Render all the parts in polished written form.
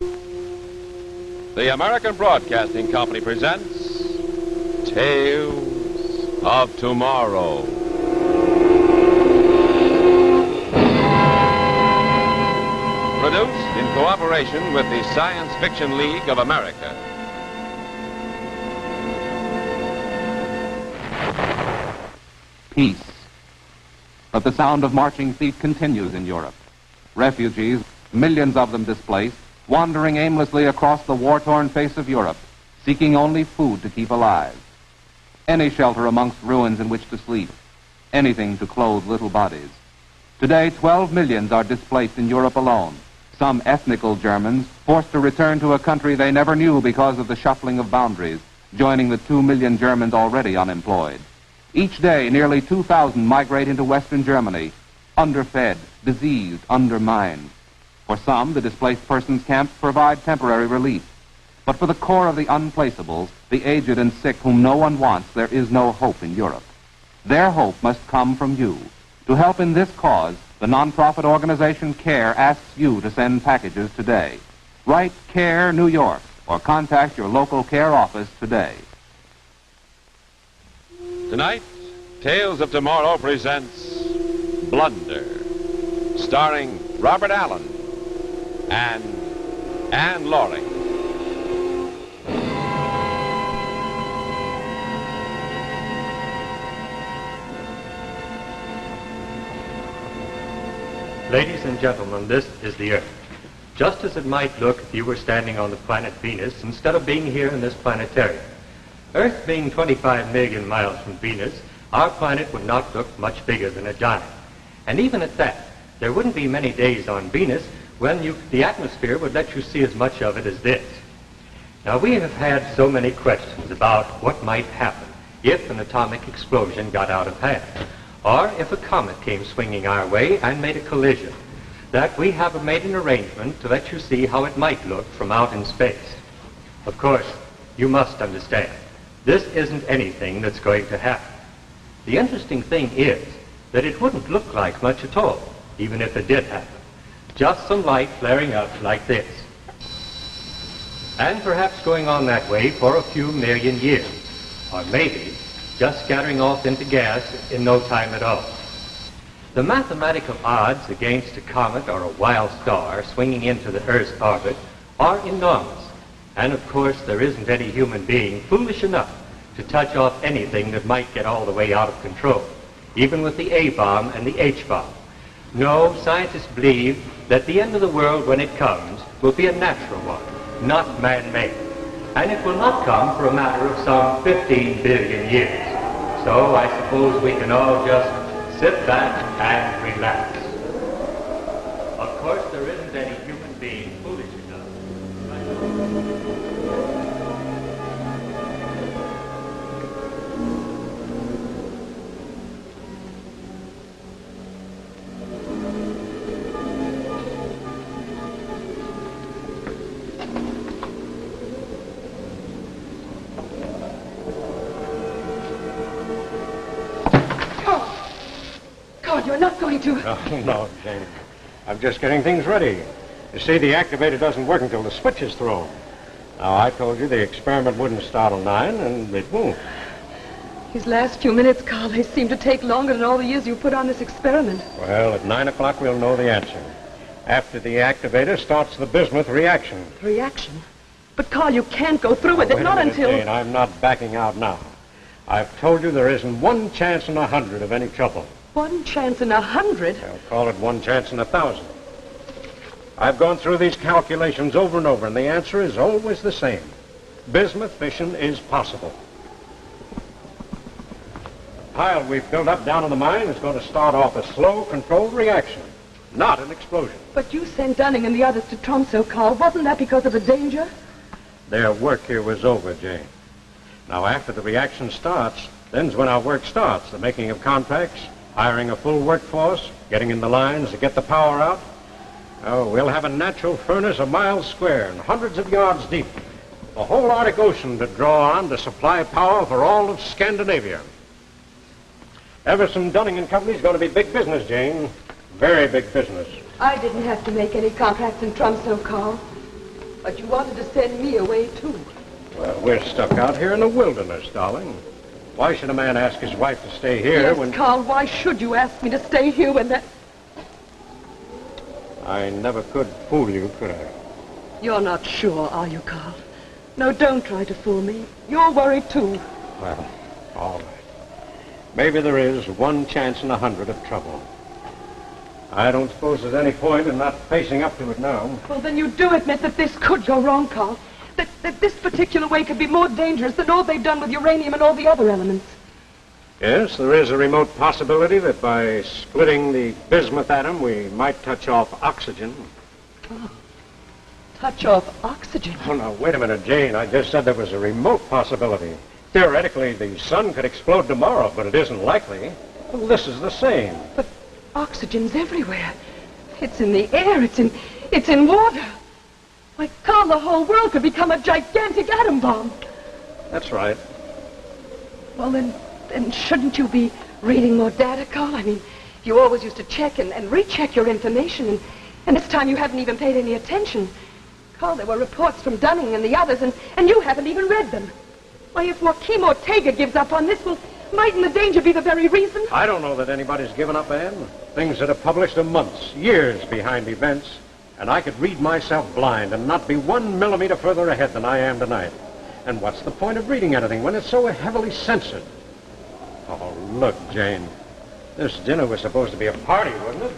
The American Broadcasting Company presents Tales of Tomorrow. Produced in cooperation with the Science Fiction League of America. Peace. But the sound of marching feet continues in Europe. Refugees, millions of them displaced, wandering aimlessly across the war-torn face of Europe, seeking only food to keep alive. Any shelter amongst ruins in which to sleep, anything to clothe little bodies. Today, 12 millions are displaced in Europe alone. Some ethnical Germans forced to return to a country they never knew because of the shuffling of boundaries, joining the 2 million Germans already unemployed. Each day, nearly 2,000 migrate into Western Germany, underfed, diseased, undermined. For some, the displaced persons camps provide temporary relief. But for the core of the unplaceables, the aged and sick whom no one wants, there is no hope in Europe. Their hope must come from you. To help in this cause, the nonprofit organization CARE asks you to send packages today. Write CARE, New York, or contact your local CARE office today. Tonight, Tales of Tomorrow presents Blunder, starring Robert Allen and Anne Laurie. Ladies and gentlemen, this is the Earth. Just as it might look if you were standing on the planet Venus instead of being here in this planetarium. Earth being 25 million miles from Venus, our planet would not look much bigger than a giant. And even at that, there wouldn't be many days on Venus when the atmosphere would let you see as much of it as this. Now, we have had so many questions about what might happen if an atomic explosion got out of hand, or if a comet came swinging our way and made a collision, that we have made an arrangement to let you see how it might look from out in space. Of course, you must understand, this isn't anything that's going to happen. The interesting thing is that it wouldn't look like much at all, even if it did happen. Just some light flaring up like this. And perhaps going on that way for a few million years. Or maybe just scattering off into gas in no time at all. The mathematical odds against a comet or a wild star swinging into the Earth's orbit are enormous. And of course, there isn't any human being foolish enough to touch off anything that might get all the way out of control, even with the A-bomb and the H-bomb. No, scientists believe that the end of the world, when it comes, will be a natural one, not man-made. And it will not come for a matter of some 15 billion years. So I suppose we can all just sit back and relax. Of course, there isn't any human being foolish enough. You're not going to... No, Jane. I'm just getting things ready. You see, the activator doesn't work until the switch is thrown. Now, I told you the experiment wouldn't start till 9, and it won't. These last few minutes, Carl, they seem to take longer than all the years you put on this experiment. Well, at 9 o'clock, we'll know the answer. After the activator starts the bismuth reaction. Reaction? But, Carl, you can't go through with it, not until... Jane, I'm not backing out now. I've told you there isn't one chance in 100 of any trouble. 1 chance in 100? I'll call it 1 chance in 1,000. I've gone through these calculations over and over, and the answer is always the same. Bismuth fission is possible. The pile we've built up down in the mine is going to start off a slow, controlled reaction, not an explosion. But you sent Dunning and the others to Tromsø, Carl. Wasn't that because of the danger? Their work here was over, Jane. Now, after the reaction starts, then's when our work starts, the making of contacts, hiring a full workforce, getting in the lines to get the power out. Oh, we'll have a natural furnace a mile square and hundreds of yards deep. The whole Arctic Ocean to draw on to supply power for all of Scandinavia. Everson, Dunning and Company's going to be big business, Jane. Very big business. I didn't have to make any contracts in Tromsø, Carl. But you wanted to send me away, too. Well, we're stuck out here in the wilderness, darling. Why should a man ask his wife to stay here Yes, Carl, why should you ask me to stay here when that... I never could fool you, could I? You're not sure, are you, Carl? No, don't try to fool me. You're worried, too. Well, all right. Maybe there is one chance in 100 of trouble. I don't suppose there's any point in not facing up to it now. Well, then you do admit that this could go wrong, Carl. That this particular way could be more dangerous than all they've done with uranium and all the other elements. Yes, there is a remote possibility that by splitting the bismuth atom, we might touch off oxygen. Oh. Touch off oxygen? Oh, now, wait a minute, Jane. I just said there was a remote possibility. Theoretically, the sun could explode tomorrow, but it isn't likely. Well, this is the same. But oxygen's everywhere. It's in the air. It's in water. Why, Carl, the whole world could become a gigantic atom bomb. That's right. Well, then shouldn't you be reading more data, Carl? I mean, you always used to check and recheck your information, and this time you haven't even paid any attention. Carl, there were reports from Dunning and the others, and you haven't even read them. Why, if Joaquim Ortega gives up on this, well, mightn't the danger be the very reason? I don't know that anybody's given up, Anne. Things that are published are months, years behind events, and I could read myself blind and not be 1 millimeter further ahead than I am tonight. And what's the point of reading anything when it's so heavily censored? Oh, look, Jane. This dinner was supposed to be a party, wasn't it?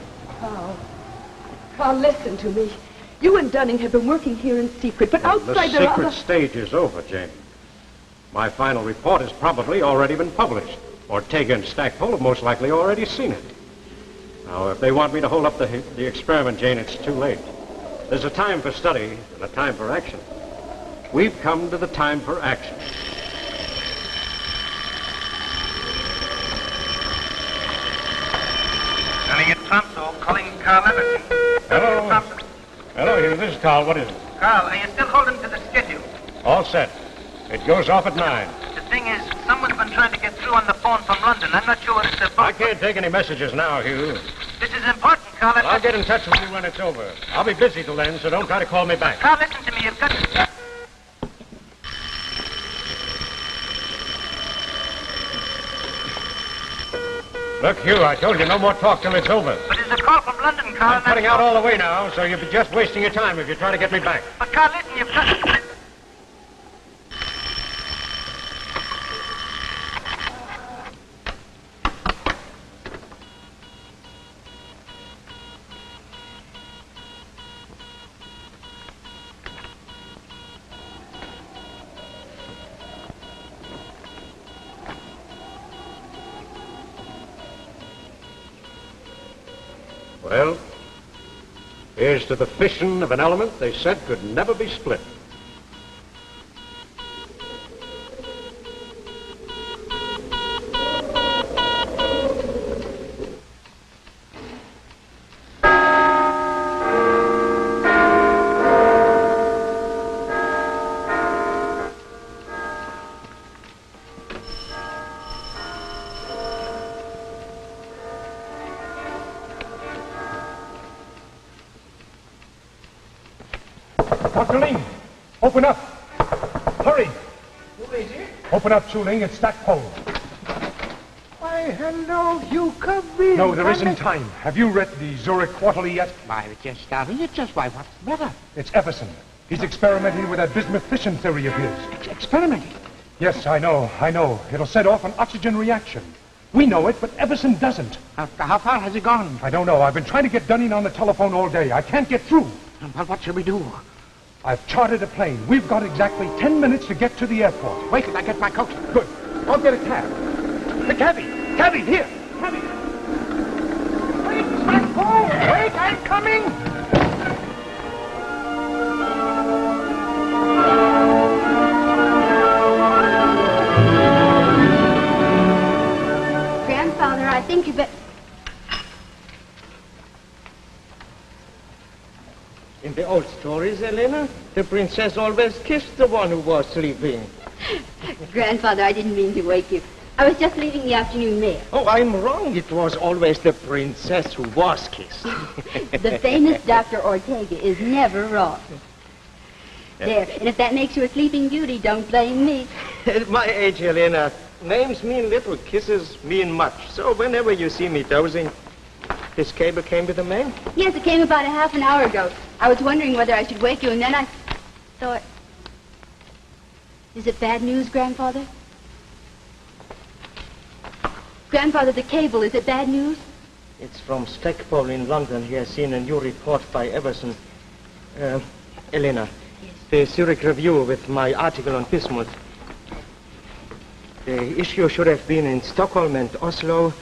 Carl, listen to me. You and Dunning have been working here in secret, but outside there are... The secret stage is over, Jane. My final report has probably already been published. Ortega and Stackpole have most likely already seen it. Now, if they want me to hold up the experiment, Jane, it's too late. There's a time for study and a time for action. We've come to the time for action. Running at Tromso, calling Carl Everton. Hello. Hello, Hugh. This is Carl. What is it? Carl, are you still holding to the schedule? All set. It goes off at 9. The thing is, someone's been trying to get through on the phone from London. I'm not sure what it's about. I can't take any messages now, Hugh. This is important, Carl. I'll get in touch with you when it's over. I'll be busy till then, so don't try to call me back. Carl, listen to me. You've got to... Look, Hugh, I told you no more talk till it's over. But there's a call from London, Carl. I'm cutting out all the way now, so you'll be just wasting your time if you try to get me back. But, Carl, listen, you've got... Well, here's to the fission of an element they said could never be split. Dr. Ling, open up. Hurry. Who is it? Open up, Chuling. It's Stackpole. Why, hello, you come in. No, there isn't time. Have you read the Zurich Quarterly yet? Why, we're just starting it. Just why, what's the matter? It's Everson. He's experimenting with that bismuth fission theory of his. Experimenting? Yes, I know. It'll set off an oxygen reaction. We know it, but Everson doesn't. How far has he gone? I don't know. I've been trying to get Dunning on the telephone all day. I can't get through. Well, what shall we do? I've chartered a plane. We've got exactly 10 minutes to get to the airport. Wait till I get my coat. Good. I'll get a cab. The cabby! Cabby, here! Cabby! Wait, Stackpole! Wait, I'm coming! Grandfather, I think you better... In the old stories, Elena, the princess always kissed the one who was sleeping. Grandfather, I didn't mean to wake you. I was just leaving the afternoon mail. Oh, I'm wrong. It was always the princess who was kissed. The famous Dr. Ortega is never wrong. There, and if that makes you a sleeping beauty, don't blame me. At my age, Helena, names mean little, kisses mean much. So whenever you see me dozing, this cable came with the mail? Yes, it came about a half an hour ago. I was wondering whether I should wake you, and then I thought... Is it bad news, Grandfather? Grandfather, the cable, is it bad news? It's from Stackpole in London. He has seen a new report by Everson. Elena, yes. The Zurich Review with my article on bismuth. The issue should have been in Stockholm and Oslo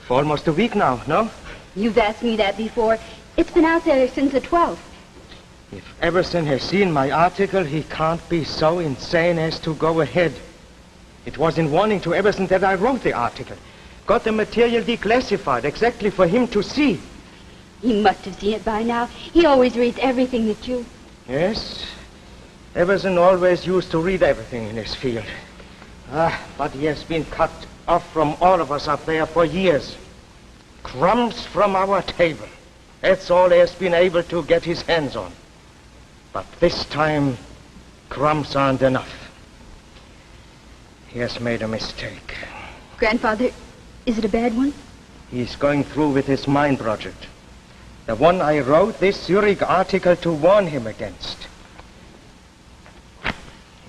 for almost a week now, no? You've asked me that before. It's been out there since the 12th. If Everson has seen my article, he can't be so insane as to go ahead. It was in warning to Everson that I wrote the article. Got the material declassified exactly for him to see. He must have seen it by now. He always reads everything that you... Yes. Everson always used to read everything in his field. But he has been cut off from all of us up there for years. Crumbs from our table. That's all he has been able to get his hands on. But this time, crumbs aren't enough. He has made a mistake. Grandfather, is it a bad one? He's going through with his mine project. The one I wrote this Zurich article to warn him against.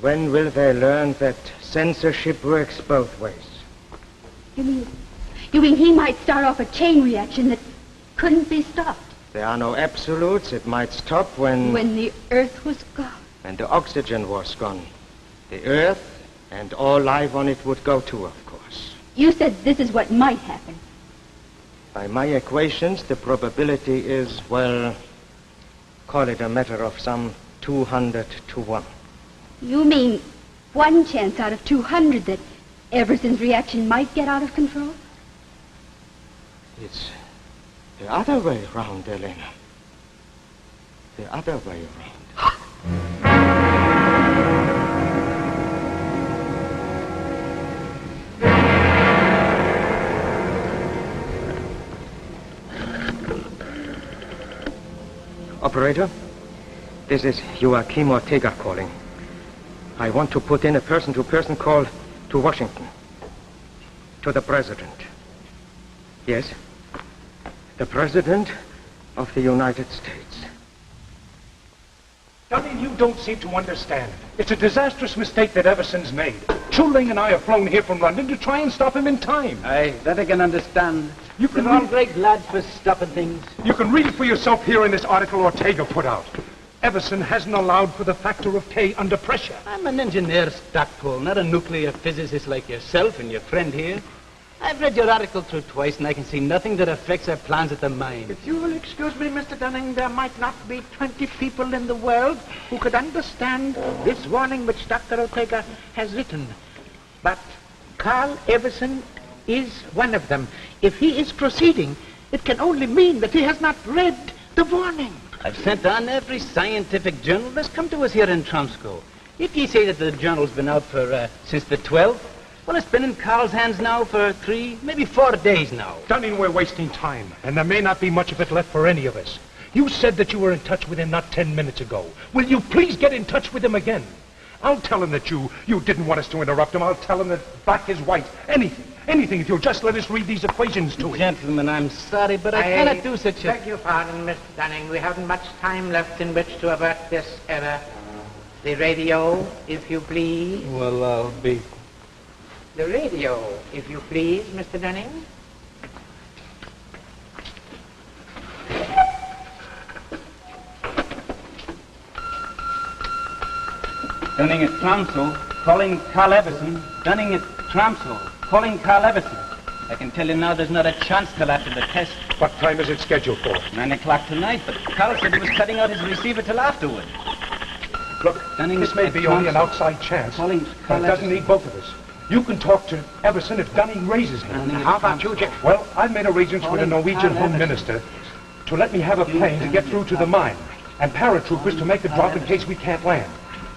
When will they learn that censorship works both ways? You mean he might start off a chain reaction that couldn't be stopped? There are no absolutes. It might stop when... When the Earth was gone. And the oxygen was gone. The Earth and all life on it would go too, of course. You said this is what might happen. By my equations, the probability is, well, call it a matter of some 200 to 1. You mean 1 chance out of 200 that Everson's reaction might get out of control? It's the other way around, Elena. The other way around. Operator, this is Joachim Ortega calling. I want to put in a person-to-person call to Washington. To the President. Yes? The President of the United States. Dunning, you don't seem to understand. It's a disastrous mistake that Everson's made. Chuling and I have flown here from London to try and stop him in time. Aye, that I can understand. You can They're all great lads for stopping things. You can read it for yourself here in this article Ortega put out. Everson hasn't allowed for the factor of K under pressure. I'm an engineer, Stackpole, not a nuclear physicist like yourself and your friend here. I've read your article through twice, and I can see nothing that affects our plans at the mine. If you will excuse me, Mr. Dunning, there might not be 20 people in the world who could understand this warning which Dr. Ortega has written. But Carl Everson is one of them. If he is proceeding, it can only mean that he has not read the warning. I've sent on every scientific journal that's come to us here in Tromsco. If ye say that the journal's been out for since the 12th, well, it's been in Carl's hands now for 3, maybe 4 days now. Dunning, we're wasting time, and there may not be much of it left for any of us. You said that you were in touch with him not 10 minutes ago. Will you please get in touch with him again? I'll tell him that you didn't want us to interrupt him. I'll tell him that black is white. Anything, if you'll just let us read these equations to him. Gentlemen, I'm sorry, but I cannot do such a... Beg your pardon, Mr. Dunning. We haven't much time left in which to avert this error. The radio, if you please. Well, I'll be... The radio, if you please, Mr. Dunning. Dunning at Tromsø, calling Carl Everson. Dunning at Tromsø, calling Carl Everson. I can tell you now there's not a chance till after the test. What time is it scheduled for? 9 o'clock tonight, but Carl said he was cutting out his receiver till afterward. Look, Dunning this may be only an outside chance, but it doesn't need both of us. You can talk to Everson if Dunning raises him. How about you, Jeff? Well, I've made arrangements with the Norwegian Home Minister to let me have a plane to get through to the mine, and paratroopers to make the drop in case we can't land.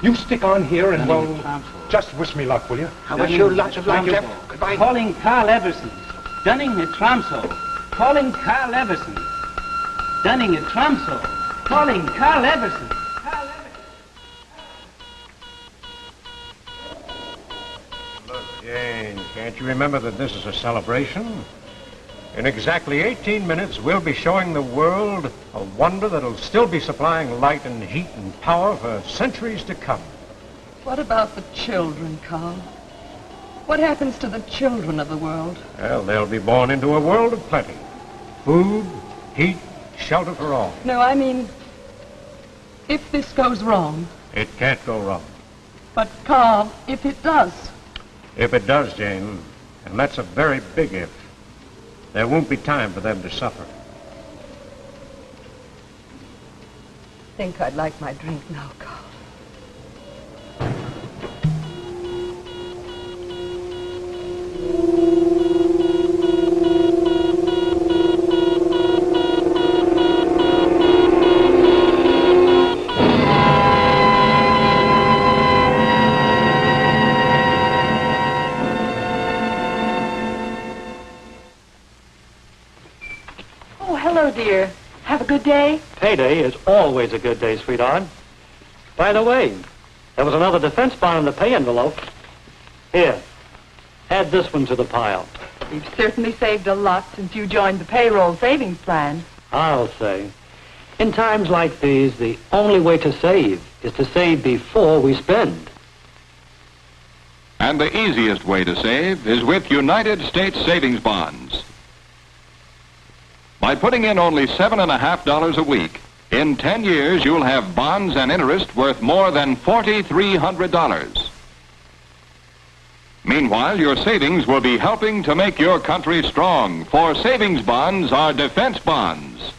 You stick on here and, well, just wish me luck, will you? I wish you lots of luck, Jeff. Goodbye. Calling Carl Everson. Dunning at Tromsø. Calling Carl Everson. Dunning at Tromsø. Calling Carl Everson. Jane, can't you remember that this is a celebration? In exactly 18 minutes, we'll be showing the world a wonder that'll still be supplying light and heat and power for centuries to come. What about the children, Carl? What happens to the children of the world? Well, they'll be born into a world of plenty. Food, heat, shelter for all. No, I mean, if this goes wrong. It can't go wrong. But, Carl, if it does. If it does, Jane, and that's a very big if, there won't be time for them to suffer. I think I'd like my drink now, Carl. Dear, have a good day? Payday is always a good day, sweetheart. By the way, there was another defense bond in the pay envelope. Here, add this one to the pile. You've certainly saved a lot since you joined the payroll savings plan. I'll say. In times like these, the only way to save is to save before we spend. And the easiest way to save is with United States savings bonds. By putting in only $7.50 a week, in 10 years you'll have bonds and interest worth more than $4,300. Meanwhile, your savings will be helping to make your country strong, for savings bonds are defense bonds.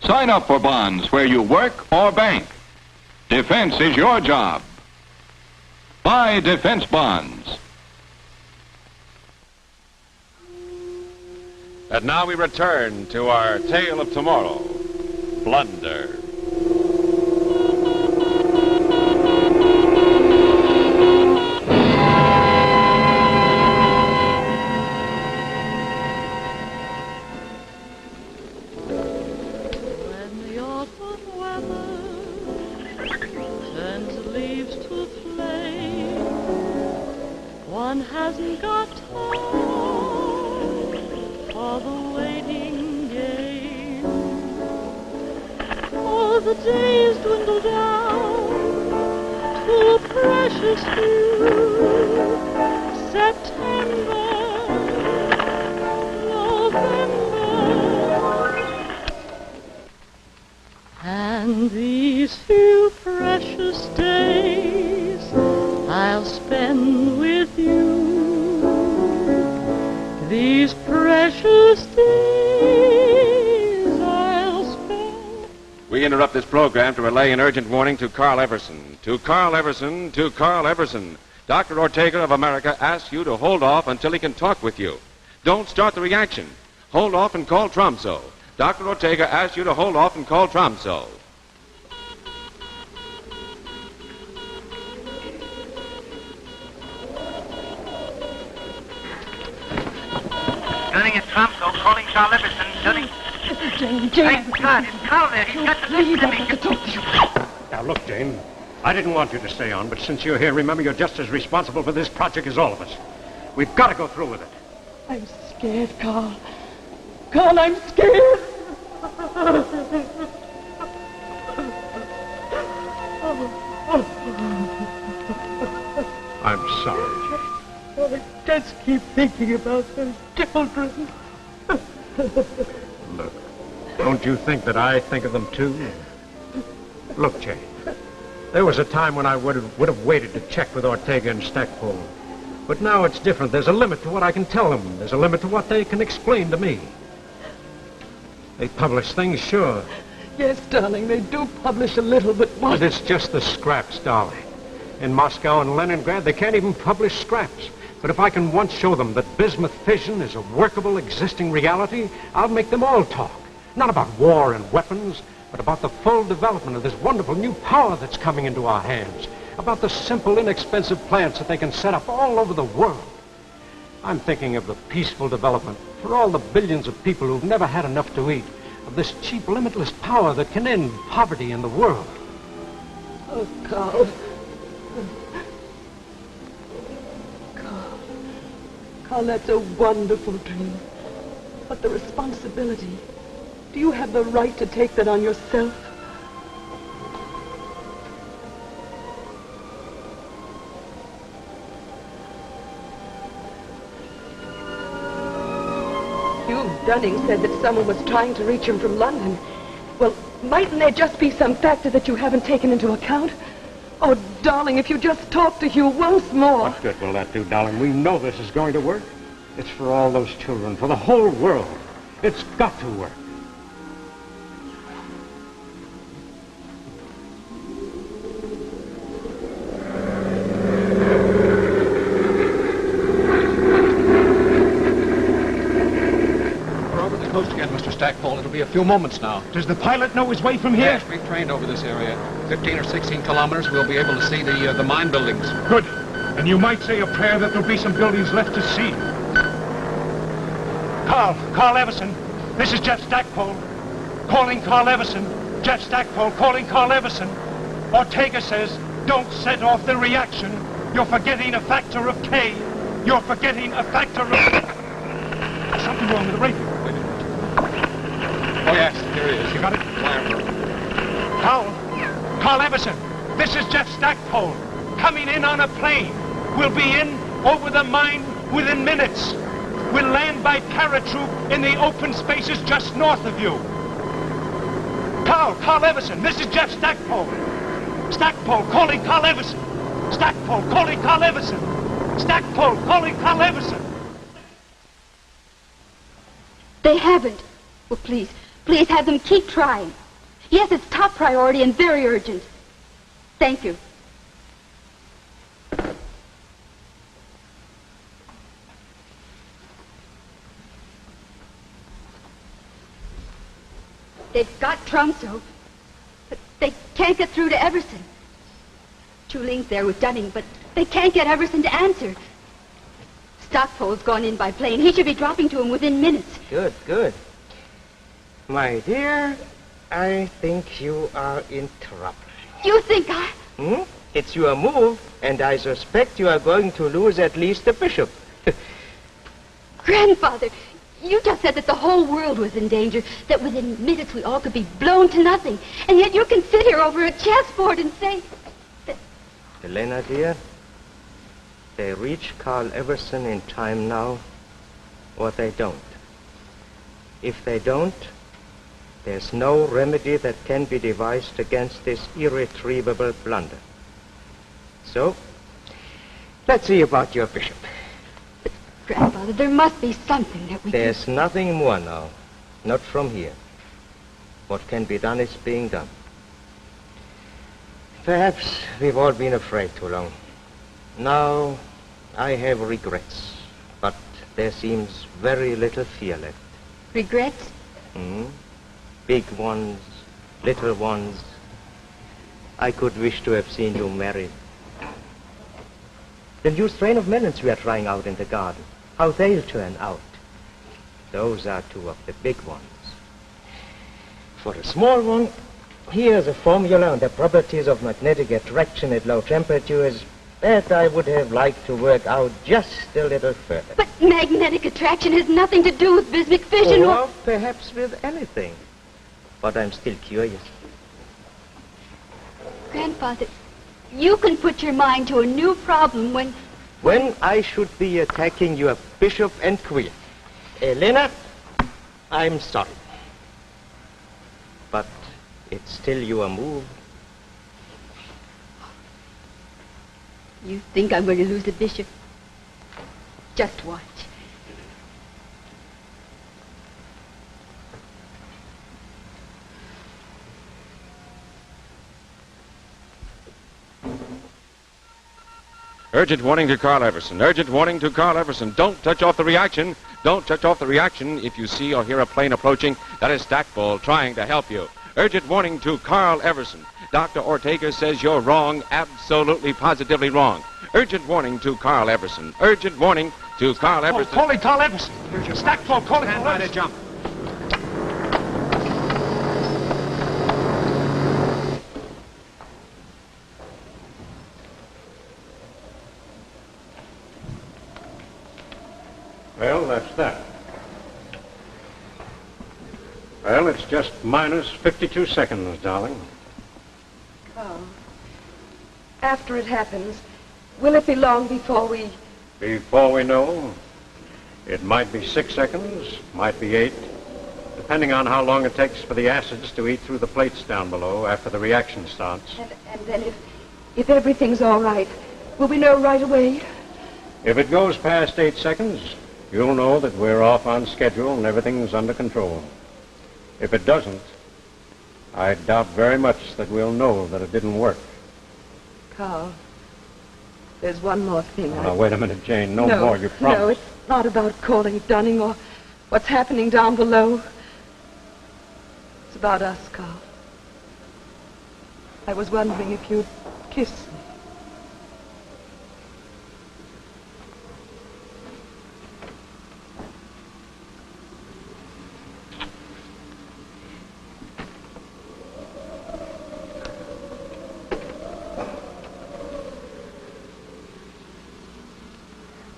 Sign up for bonds where you work or bank. Defense is your job. Buy defense bonds. And now we return to our tale of tomorrow, Blunder. When the autumn weather turns leaves to flame, one hasn't got time for the waiting game. Oh, the days dwindle down to a precious few. September, November, and these few precious days I'll spend with you. These precious days I'll spend. We interrupt this program to relay an urgent warning to Carl Everson. To Carl Everson, to Carl Everson. Dr. Ortega of America asks you to hold off until he can talk with you. Don't start the reaction. Hold off and call Tromso. Dr. Ortega asks you to hold off and call Tromso. Dunning and Tromso calling Carl Everson. Dunning. This is Jane. Thank God, it's Carl there. He's got the Please, to I have to talk to you. Now, look, Jane, I didn't want you to stay on, but since you're here, remember you're just as responsible for this project as all of us. We've got to go through with it. I'm scared, Carl. Carl, I'm scared. I'm sorry. I just keep thinking about those children. Look, don't you think that I think of them too? Look, Jane, there was a time when I would have waited to check with Ortega and Stackpole. But now it's different. There's a limit to what I can tell them. There's a limit to what they can explain to me. They publish things, sure. Yes, darling, they do publish a little, but what? But it's just the scraps, darling. In Moscow and Leningrad, they can't even publish scraps. But if I can once show them that bismuth fission is a workable, existing reality, I'll make them all talk. Not about war and weapons, but about the full development of this wonderful new power that's coming into our hands. About the simple, inexpensive plants that they can set up all over the world. I'm thinking of the peaceful development for all the billions of people who've never had enough to eat, of this cheap, limitless power that can end poverty in the world. Oh, Carl. Carl. Carl, that's a wonderful dream. But the responsibility, do you have the right to take that on yourself? Hugh Dunning said that someone was trying to reach him from London. Well, mightn't there just be some factor that you haven't taken into account? Oh, darling, if you just talk to Hugh once more. What good will that do, darling? We know this is going to work. It's for all those children, for the whole world. It's got to work. We're over the coast again, Mr. Stackpole. It'll be a few moments now. Does the pilot know his way from here? Yes, we've trained over this area. 15 or 16 kilometers, we'll be able to see the mine buildings. Good. And you might say a prayer that there'll be some buildings left to see. Carl Everson. This is Jeff Stackpole. Calling Carl Everson. Jeff Stackpole calling Carl Everson. Ortega says, don't set off the reaction. You're forgetting a factor of K. You're forgetting a factor of... There's something wrong with the radio. Wait a minute. Oh, yes, here he is. You got it? Carl Everson. This is Jeff Stackpole. Coming in on a plane. We'll be in over the mine within minutes. We'll land by paratroop in the open spaces just north of you. Carl Everson, this is Jeff Stackpole. Stackpole calling Carl Everson. Stackpole calling Carl Everson. Stackpole calling Carl Everson. They haven't. Well, please have them keep trying. Yes, it's top priority and very urgent. Thank you. They've got Tromso, but they can't get through to Everson. Chuling's there with Dunning, but they can't get Everson to answer. Stockpole's gone in by plane. He should be dropping to him within minutes. Good. My dear, I think you are in trouble. You think I... It's your move, and I suspect you are going to lose at least the bishop. Grandfather, you just said that the whole world was in danger, that within minutes we all could be blown to nothing. And yet you can sit here over a chessboard and say... Elena, dear, they reach Carl Everson in time now, or they don't. If they don't, there's no remedy that can be devised against this irretrievable blunder. So, let's see about your bishop. But, Grandfather, there must be something that we There's nothing more now. Not from here. What can be done is being done. Perhaps we've all been afraid too long. Now, I have regrets, but there seems very little fear left. Regrets? Big ones, little ones. I could wish to have seen you married. The new strain of melons we are trying out in the garden, how they'll turn out. Those are two of the big ones. For a small one, here's a formula on the properties of magnetic attraction at low temperatures that I would have liked to work out just a little further. But magnetic attraction has nothing to do with bismuth fission or perhaps with anything. But I'm still curious. Grandfather, you can put your mind to a new problem when... When I should be attacking your bishop and queen. Elena, I'm sorry. But it's still your move. You think I'm going to lose the bishop? Just watch. Urgent warning to Carl Everson. Urgent warning to Carl Everson. Don't touch off the reaction. Don't touch off the reaction. If you see or hear a plane approaching, that is Stackpole trying to help you. Urgent warning to Carl Everson. Dr. Ortega says you're wrong, absolutely, positively wrong. Urgent warning to Carl Everson. Urgent warning to Carl Everson. Calling Carl Everson. Stackpole calling Carl Everson. Jump. that's that. Well, it's just minus 52 seconds, darling. Carl, after it happens, will it be long before we... Before we know, it might be 6 seconds, might be 8, depending on how long it takes for the acids to eat through the plates down below after the reaction starts. And then if everything's all right, will we know right away? If it goes past 8 seconds, you'll know that we're off on schedule and everything's under control. If it doesn't, I doubt very much that we'll know that it didn't work. Carl, there's one more thing. Now, wait a minute, Jane. No more, you promise. No, it's not about calling Dunning or what's happening down below. It's about us, Carl. I was wondering if you'd kiss me.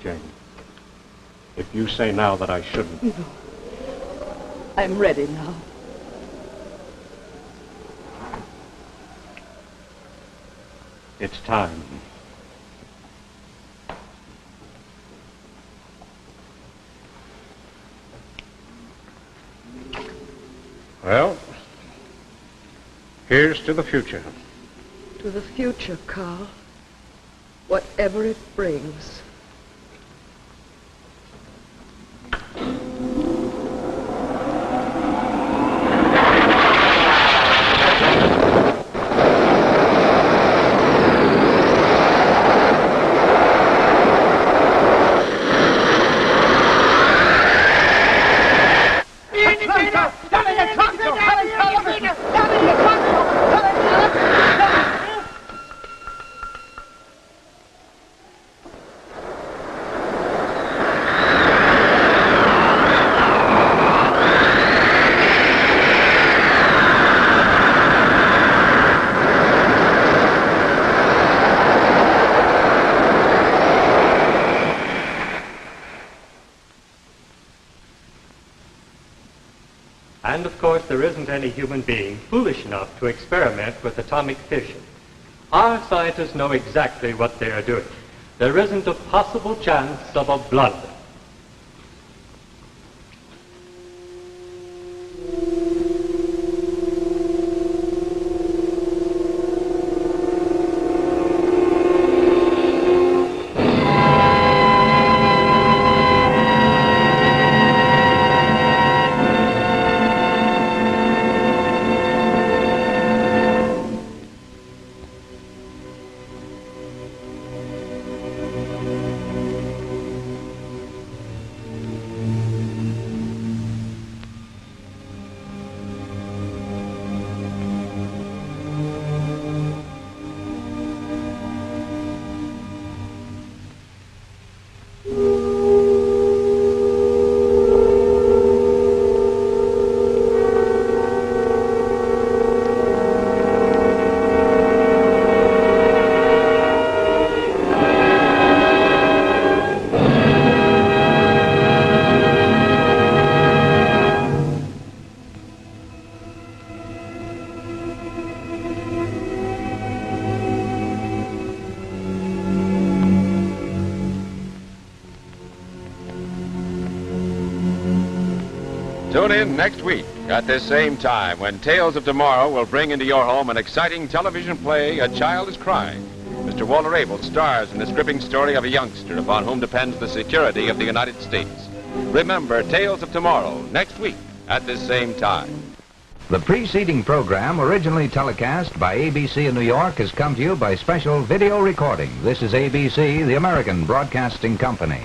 Jane, if you say now that I shouldn't... No. I'm ready now. It's time. Well, here's to the future. To the future, Carl. Whatever it brings. And of course, there isn't any human being foolish enough to experiment with atomic fission. Our scientists know exactly what they are doing. There isn't a possible chance of a blunder. Tune in next week at this same time when Tales of Tomorrow will bring into your home an exciting television play, A Child is Crying. Mr. Walter Abel stars in this gripping story of a youngster upon whom depends the security of the United States. Remember Tales of Tomorrow next week at this same time. The preceding program, originally telecast by ABC in New York, has come to you by special video recording. This is ABC, the American Broadcasting Company.